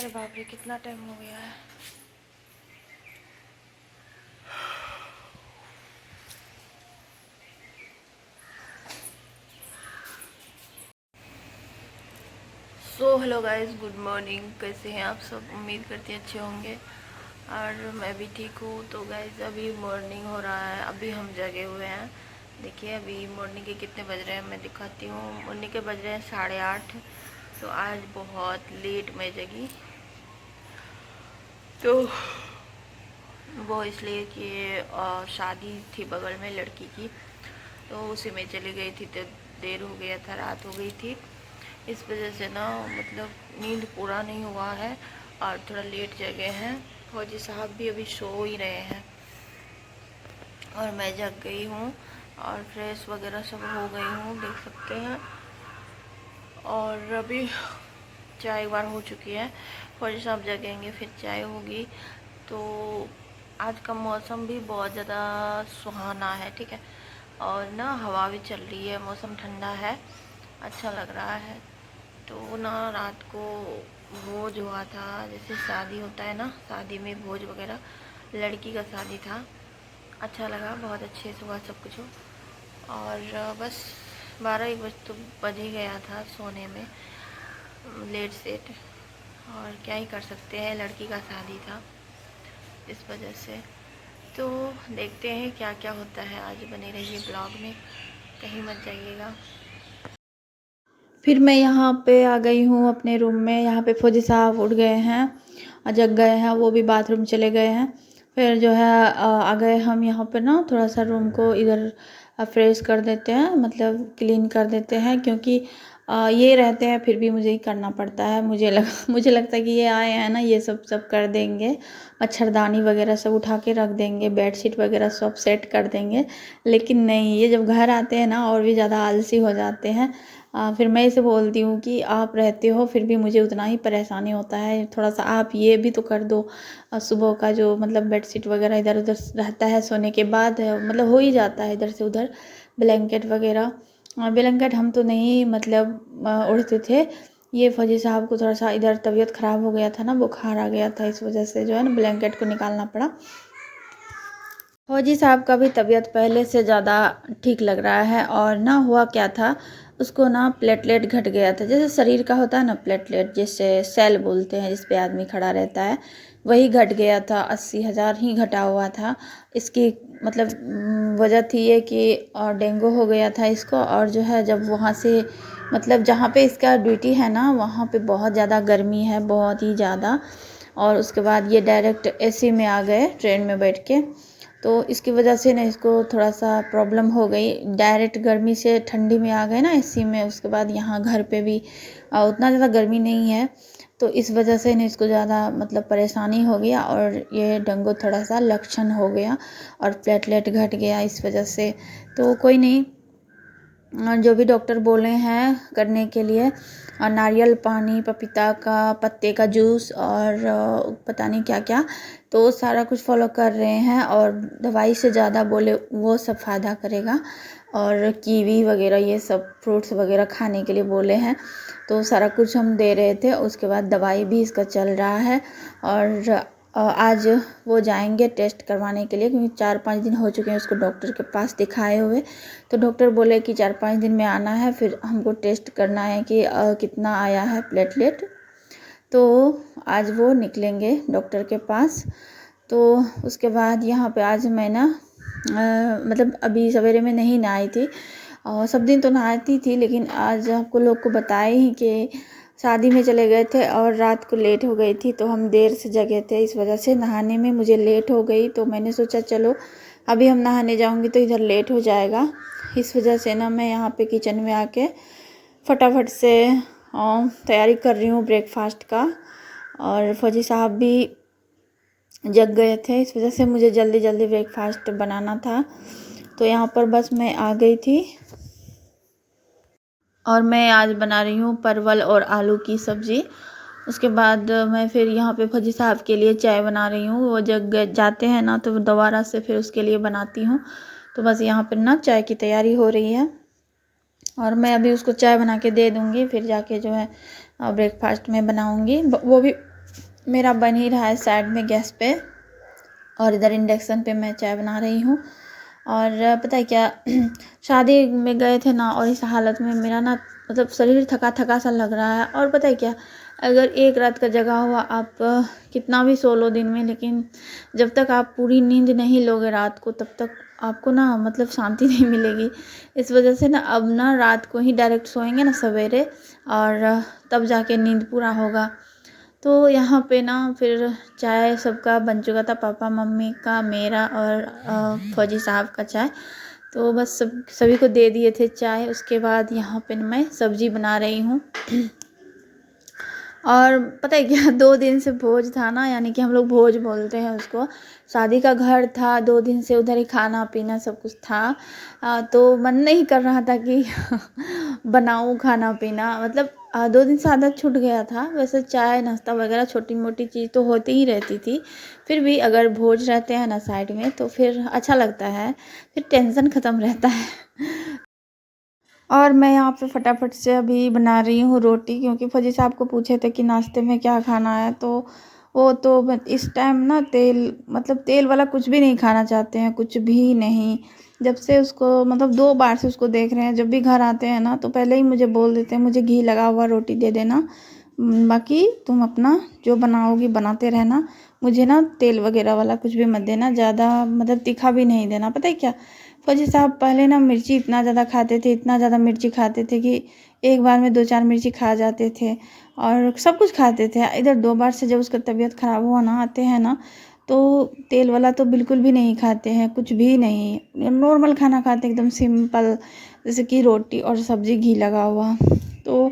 अरे बाप रे, कितना टाइम हो गया है। Hello guys, good morning. कैसे हैं आप सब? उम्मीद करती हैं अच्छे होंगे और मैं भी ठीक हूँ। तो गाइस अभी मॉर्निंग हो रहा है, अभी हम जगे हुए हैं। देखिए अभी मॉर्निंग के कितने बज रहे हैं, मैं दिखाती हूँ। मॉर्निंग के बज रहे हैं 8:30। तो आज बहुत लेट मैं जगी, तो वो इसलिए कि शादी थी बगल में लड़की की, तो उसी में चली गई थी, तो देर हो गया था, रात हो गई थी। इस वजह से ना मतलब नींद पूरा नहीं हुआ है और थोड़ा लेट जगे हैं। फौजी साहब भी अभी सो ही रहे हैं और मैं जग गई हूँ और फ्रेश वगैरह सब हो गई हूँ, देख सकते हैं। और अभी चाय एक बार हो चुकी है, फौजी साहब जगेंगे फिर चाय होगी। तो आज का मौसम भी बहुत ज़्यादा सुहाना है, ठीक है। और ना हवा भी चल रही है, मौसम ठंडा है, अच्छा लग रहा है। तो ना रात को भोज हुआ था, जैसे शादी होता है ना, शादी में भोज वगैरह, लड़की का शादी था। अच्छा लगा, बहुत अच्छे से हुआ सब कुछ। और बस 12-1 बजे तो बज ही गया था सोने में, लेट सेट। और क्या ही कर सकते हैं, लड़की का शादी था इस वजह से। तो देखते हैं क्या क्या होता है, आज बने रहिए ब्लॉग में, कहीं मत जाइएगा। फिर मैं यहाँ पे आ गई हूँ अपने रूम में। यहाँ पे फौजी साहब उठ गए हैं और जग गए हैं, वो भी बाथरूम चले गए हैं। फिर जो है आ गए हम यहाँ पे ना, थोड़ा सा रूम को इधर फ्रेश कर देते हैं, मतलब क्लीन कर देते हैं, क्योंकि ये रहते हैं फिर भी मुझे ही करना पड़ता है। मुझे लगता है कि ये आए हैं ना, ये सब कर देंगे, मच्छरदानी वगैरह सब उठा के रख देंगे, बेडशीट वगैरह सब सेट कर देंगे। लेकिन नहीं, ये जब घर आते हैं ना और भी ज़्यादा आलसी हो जाते हैं। फिर मैं इसे बोलती हूँ कि आप रहते हो फिर भी मुझे उतना ही परेशानी होता है, थोड़ा सा आप ये भी तो कर दो। सुबह का जो मतलब बेडशीट वगैरह इधर उधर रहता है सोने के बाद, मतलब हो ही जाता है इधर से उधर, ब्लैंकेट वगैरह। ब्लैंकेट हम तो नहीं मतलब उड़ते थे। ये फौजी साहब को थोड़ा सा इधर तबीयत ख़राब हो गया था ना, बुखार आ गया था, इस वजह से जो है ना ब्लैंकेट को निकालना पड़ा। फौजी साहब का भी तबीयत पहले से ज़्यादा ठीक लग रहा है। और ना हुआ क्या था, उसको ना प्लेटलेट घट गया था, जैसे शरीर का होता है ना प्लेटलेट, जिससे सेल बोलते हैं, जिस पे आदमी खड़ा रहता है, वही घट गया था। 80,000 ही घटा हुआ था। इसकी मतलब वजह थी ये कि डेंगू हो गया था इसको। और जो है जब वहाँ से मतलब जहाँ पे इसका ड्यूटी है ना, वहाँ पे बहुत ज़्यादा गर्मी है, बहुत ही ज़्यादा। और उसके बाद ये डायरेक्ट एसी में आ गए ट्रेन में बैठ के, तो इसकी वजह से ना इसको थोड़ा सा प्रॉब्लम हो गई। डायरेक्ट गर्मी से ठंडी में आ गए ना एसी में, उसके बाद यहाँ घर पे भी उतना ज़्यादा गर्मी नहीं है, तो इस वजह से ना इसको ज़्यादा मतलब परेशानी हो गया और ये डेंगू थोड़ा सा लक्षण हो गया और प्लेटलेट घट गया इस वजह से। तो कोई नहीं, जो भी डॉक्टर बोले हैं करने के लिए, नारियल पानी, पपीता का पत्ते का जूस और पता नहीं क्या क्या, तो सारा कुछ फॉलो कर रहे हैं। और दवाई से ज़्यादा बोले वो सब फ़ायदा करेगा। और कीवी वगैरह ये सब फ्रूट्स वगैरह खाने के लिए बोले हैं, तो सारा कुछ हम दे रहे थे। उसके बाद दवाई भी इसका चल रहा है। और आज वो जाएंगे टेस्ट करवाने के लिए, क्योंकि 4-5 दिन हो चुके हैं उसको डॉक्टर के पास दिखाए हुए। तो डॉक्टर बोले कि 4-5 दिन में आना है, फिर हमको टेस्ट करना है कि कितना आया है प्लेटलेट। तो आज वो निकलेंगे डॉक्टर के पास। तो उसके बाद यहाँ पे आज मैं ना मतलब अभी सवेरे में नहीं नहाई थी, और सब दिन तो नहाती थी, लेकिन आज आपको लोग को बताए ही कि शादी में चले गए थे और रात को लेट हो गई थी, तो हम देर से जगे थे, इस वजह से नहाने में मुझे लेट हो गई। तो मैंने सोचा चलो अभी हम नहाने जाऊंगी तो इधर लेट हो जाएगा, इस वजह से ना मैं यहाँ पे किचन में आके फटाफट से तैयारी कर रही हूँ ब्रेकफास्ट का। और फौजी साहब भी जग गए थे, इस वजह से मुझे जल्दी जल्दी ब्रेकफास्ट बनाना था। तो यहाँ पर बस मैं आ गई थी और मैं आज बना रही हूँ परवल और आलू की सब्ज़ी। उसके बाद मैं फिर यहाँ पे फौजी साहब के लिए चाय बना रही हूँ, वो जग जाते हैं ना, तो दोबारा से फिर उसके लिए बनाती हूँ। तो बस यहाँ पर ना चाय की तैयारी हो रही है और मैं अभी उसको चाय बना के दे दूँगी, फिर जाके जो है ब्रेकफास्ट में बनाऊँगी। वो भी मेरा बन ही रहा है साइड में गैस पे, और इधर इंडक्शन पे मैं चाय बना रही हूँ। और पता है क्या, शादी में गए थे ना, और इस हालत में मेरा ना मतलब शरीर थका थका सा लग रहा है। और पता है क्या, अगर एक रात का जगा हुआ आप कितना भी सो लो दिन में, लेकिन जब तक आप पूरी नींद नहीं लोगे रात को, तब तक आपको ना मतलब शांति नहीं मिलेगी। इस वजह से ना अब ना रात को ही डायरेक्ट सोएंगे ना सवेरे, और तब जाके नींद पूरा होगा। तो यहाँ पे ना फिर चाय सबका बन चुका था, पापा मम्मी का, मेरा और फौजी साहब का चाय। तो बस सभी को दे दिए थे चाय। उसके बाद यहाँ पे मैं सब्जी बना रही हूँ। और पता है क्या, 2 दिन से भोज था ना, यानी कि हम लोग भोज बोलते हैं उसको। शादी का घर था, 2 दिन से उधर ही खाना पीना सब कुछ था। तो मन नहीं कर रहा था कि बनाऊं खाना पीना, मतलब 2 दिन से आदत छूट गया था। वैसे चाय नाश्ता वगैरह छोटी मोटी चीज़ तो होती ही रहती थी, फिर भी अगर भोज रहते हैं ना साइड में तो फिर अच्छा लगता है, फिर टेंशन ख़त्म रहता है। और मैं यहाँ पे फटाफट से अभी बना रही हूँ रोटी, क्योंकि फौजी साहब को पूछे थे कि नाश्ते में क्या खाना है, तो वो तो इस टाइम ना तेल, मतलब तेल वाला कुछ भी नहीं खाना चाहते हैं, कुछ भी नहीं। जब से उसको मतलब 2 बार से उसको देख रहे हैं, जब भी घर आते हैं ना तो पहले ही मुझे बोल देते हैं मुझे घी लगा हुआ रोटी दे देना, बाकी तुम अपना जो बनाओगी बनाते रहना, मुझे ना तेल वगैरह वाला कुछ भी मत देना, ज़्यादा मतलब तीखा भी नहीं देना। पता है क्या, फौजी साहब पहले ना मिर्ची इतना ज़्यादा खाते थे, इतना ज़्यादा मिर्ची खाते थे कि एक बार में 2-4 मिर्ची खा जाते थे, और सब कुछ खाते थे। इधर 2 बार से जब उसका तबीयत ख़राब हुआ ना, आते हैं ना, तो तेल वाला तो बिल्कुल भी नहीं खाते हैं, कुछ भी नहीं, नॉर्मल खाना खाते हैं एकदम सिंपल, जैसे कि रोटी और सब्ज़ी घी लगा हुआ। तो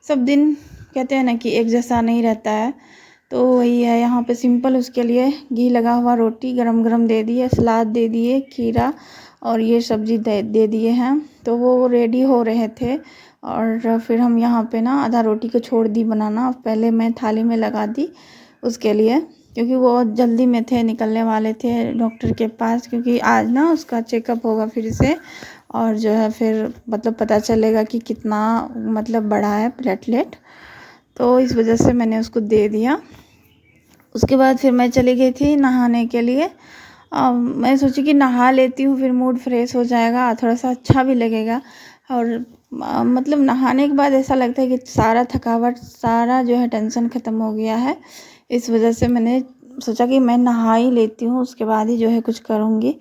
सब दिन कहते हैं ना कि एक जैसा नहीं रहता है, तो वही है यहाँ पे सिंपल। उसके लिए घी लगा हुआ रोटी गरम गरम दे दिए, सलाद दे दिए, खीरा और ये सब्ज़ी दे दिए हैं। तो वो रेडी हो रहे थे, और फिर हम यहाँ पे ना आधा रोटी को छोड़ दी बनाना, पहले मैं थाली में लगा दी उसके लिए, क्योंकि वो जल्दी में थे, निकलने वाले थे डॉक्टर के पास, क्योंकि आज ना उसका चेकअप होगा फिर से, और जो है फिर मतलब पता चलेगा कि कितना मतलब बढ़ा है प्लेटलेट। तो इस वजह से मैंने उसको दे दिया। उसके बाद फिर मैं चली गई थी नहाने के लिए। मैं सोची कि नहा लेती हूँ, फिर मूड फ्रेश हो जाएगा, थोड़ा सा अच्छा भी लगेगा। और मतलब नहाने के बाद ऐसा लगता है कि सारा थकावट, सारा जो है टेंशन ख़त्म हो गया है। इस वजह से मैंने सोचा कि मैं नहा ही लेती हूँ, उसके बाद ही जो है कुछ करूँगी।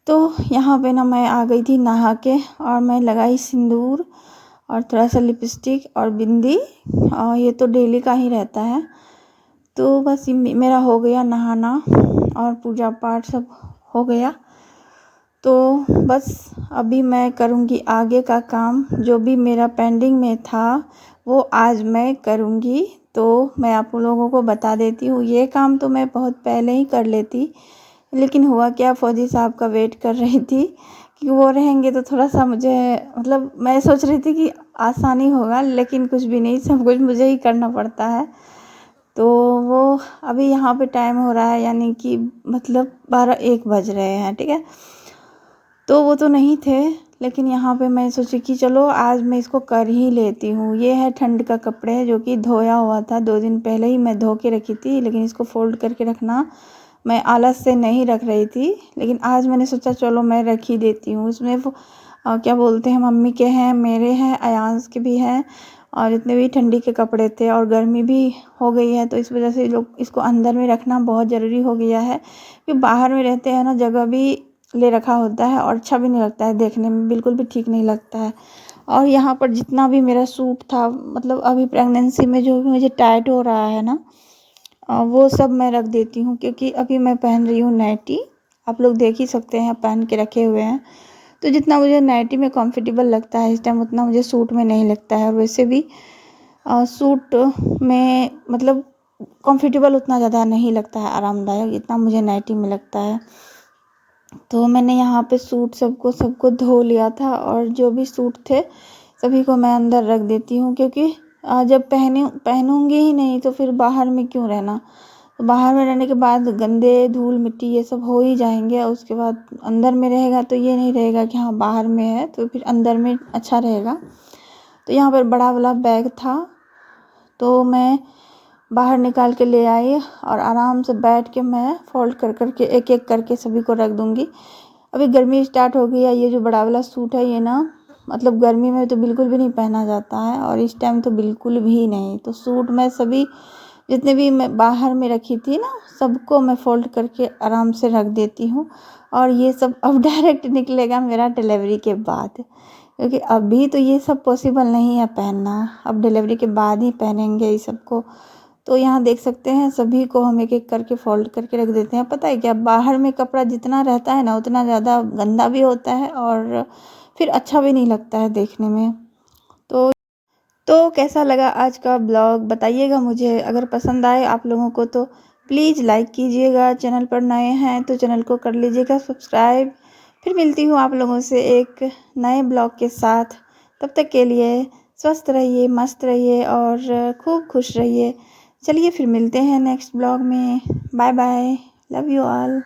तो यहाँ पे ना मैं आ गई थी नहा के, और मैं लगाई सिंदूर और थोड़ा सा लिपस्टिक और बिंदी, और ये तो डेली का ही रहता है। तो बस मेरा हो गया नहाना और पूजा पाठ सब हो गया। तो बस अभी मैं करूँगी आगे का काम, जो भी मेरा पेंडिंग में था वो आज मैं करूँगी। तो मैं आप लोगों को बता देती हूँ, ये काम तो मैं बहुत पहले ही कर लेती, लेकिन हुआ क्या, फौजी साहब का वेट कर रही थी कि वो रहेंगे तो थोड़ा सा मुझे, मतलब मैं सोच रही थी कि आसानी होगा, लेकिन कुछ भी नहीं, सब कुछ मुझे ही करना पड़ता है। तो वो अभी यहाँ पे टाइम हो रहा है, यानी कि मतलब 12-1 बज रहे हैं, ठीक है। तो वो तो नहीं थे, लेकिन यहाँ पे मैं सोची कि चलो आज मैं इसको कर ही लेती हूँ। ये है ठंड का कपड़े, जो कि धोया हुआ था, 2 दिन पहले ही मैं धो के रखी थी, लेकिन इसको फोल्ड करके रखना मैं आलस से नहीं रख रही थी, लेकिन आज मैंने सोचा चलो मैं रख ही देती हूँ। उसमें वो क्या बोलते हैं, मम्मी के हैं, मेरे हैं, अयांश के भी हैं, और जितने भी ठंडी के कपड़े थे, और गर्मी भी हो गई है, तो इस वजह से लोग इसको अंदर में रखना बहुत ज़रूरी हो गया है, क्योंकि बाहर में रहते हैं ना, जगह भी ले रखा होता है और अच्छा भी नहीं लगता है, देखने में बिल्कुल भी ठीक नहीं लगता है। और यहाँ पर जितना भी मेरा सूट था, मतलब अभी प्रेगनेंसी में जो भी मुझे टाइट हो रहा है ना, वो सब मैं रख देती हूँ, क्योंकि अभी मैं पहन रही हूँ नाइटी, आप लोग देख ही सकते हैं पहन के रखे हुए हैं। तो जितना मुझे नाइटी में कंफर्टेबल लगता है इस टाइम, उतना मुझे सूट में नहीं लगता है। वैसे भी सूट में मतलब कंफर्टेबल उतना ज़्यादा नहीं लगता है, आरामदायक, जितना मुझे नाइटी में लगता है। तो मैंने यहाँ पे सूट सबको धो लिया था, और जो भी सूट थे सभी को मैं अंदर रख देती हूँ, क्योंकि जब पहनूंगी ही नहीं तो फिर बाहर में क्यों रहना। तो बाहर में रहने के बाद गंदे धूल मिट्टी ये सब हो ही जाएंगे, और उसके बाद अंदर में रहेगा तो ये नहीं रहेगा कि हाँ बाहर में है, तो फिर अंदर में अच्छा रहेगा। तो यहाँ पर बड़ा वाला बैग था, तो मैं बाहर निकाल के ले आई और आराम से बैठ के मैं फ़ोल्ड कर कर के एक एक करके सभी को रख दूँगी। अभी गर्मी स्टार्ट हो गई है। ये जो बड़ा वाला सूट है ये ना मतलब गर्मी में तो बिल्कुल भी नहीं पहना जाता है और इस टाइम तो बिल्कुल भी नहीं। तो सूट मैं सभी जितने भी मैं बाहर में रखी थी ना सबको मैं फ़ोल्ड करके आराम से रख देती हूँ और ये सब अब डायरेक्ट निकलेगा मेरा डिलीवरी के बाद, क्योंकि अभी तो ये सब पॉसिबल नहीं है पहनना, अब डिलीवरी के बाद ही पहनेंगे इस सबको। तो यहाँ देख सकते हैं सभी को हम एक एक करके फ़ोल्ड करके रख देते हैं। पता है क्या, बाहर में कपड़ा जितना रहता है ना उतना ज़्यादा गंदा भी होता है और फिर अच्छा भी नहीं लगता है देखने में। तो कैसा लगा आज का ब्लॉग बताइएगा मुझे। अगर पसंद आए आप लोगों को तो प्लीज़ लाइक कीजिएगा, चैनल पर नए हैं तो चैनल को कर लीजिएगा सब्सक्राइब। फिर मिलती हूँ आप लोगों से एक नए ब्लॉग के साथ। तब तक के लिए स्वस्थ रहिए, मस्त रहिए और खूब खुश रहिए। चलिए फिर मिलते हैं नेक्स्ट ब्लॉग में। Bye bye, love you all.